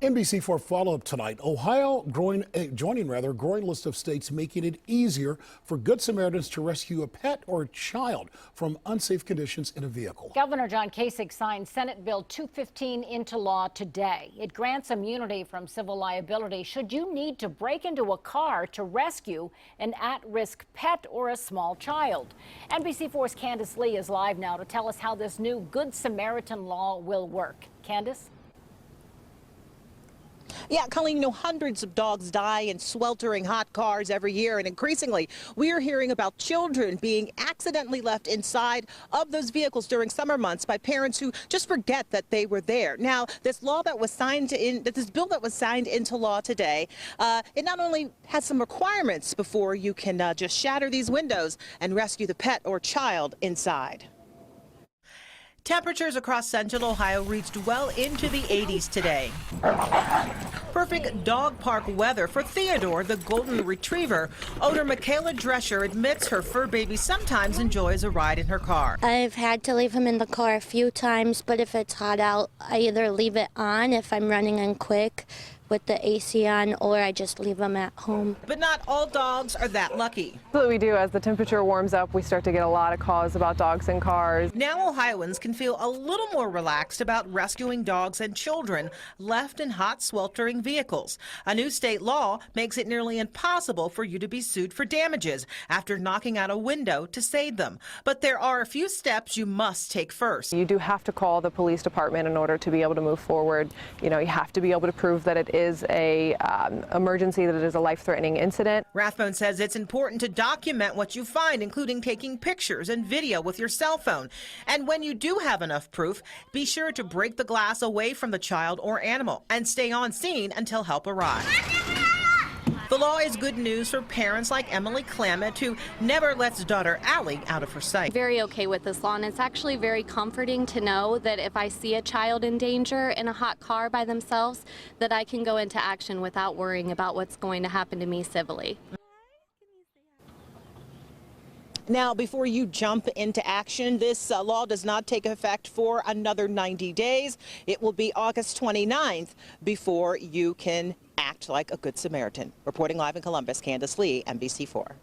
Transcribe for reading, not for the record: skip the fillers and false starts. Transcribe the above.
NBC4 follow-up tonight. Ohio joining growing list of states making it easier for Good Samaritans to rescue a pet or a child from unsafe conditions in a vehicle. Governor John Kasich signed Senate Bill 215 into law today. It grants immunity from civil liability should you need to break into a car to rescue an at-risk pet or a small child. NBC4's Candace Lee is live now to tell us how this new Good Samaritan law will work. Candace? Yeah, Colleen, hundreds of dogs die in sweltering hot cars every year, and increasingly we are hearing about children being accidentally left inside of those vehicles during summer months by parents who just forget that they were there. Now, this bill that was signed into law today, it not only has some requirements before you can just shatter these windows and rescue the pet or child inside. Temperatures across central Ohio reached well into the 80s today. Perfect dog park weather for Theodore, the golden retriever. Owner MICHAELLA DRESCHER admits her fur baby sometimes enjoys a ride in her car. I've had to leave him in the car a few times, but if it's hot out, I either leave it on if I'm running in quick with the AC on, or I just leave them at home. But not all dogs are that lucky. What we do as the temperature warms up, we start to get a lot of calls about dogs in cars. Now Ohioans can feel a little more relaxed about rescuing dogs and children left in hot, sweltering vehicles. A new state law makes it nearly impossible for you to be sued for damages after knocking out a window to save them. But there are a few steps you must take first. You do have to call the police department in order to be able to move forward. You have to be able to prove that it is a emergency, that it is a life-threatening incident. Rathbone says it's important to document what you find, including taking pictures and video with your cell phone. And when you do have enough proof, be sure to break the glass away from the child or animal and stay on scene until help arrives. The law is good news for parents like Emily Clammett, who never lets daughter Allie out of her sight. Very okay with this law, and it's actually very comforting to know that if I see a child in danger in a hot car by themselves, that I can go into action without worrying about what's going to happen to me civilly. Now, before you jump into action, this law does not take effect for another 90 days. It will be August 29th before you can act like a Good Samaritan. Reporting live in Columbus, Candace Lee, NBC4.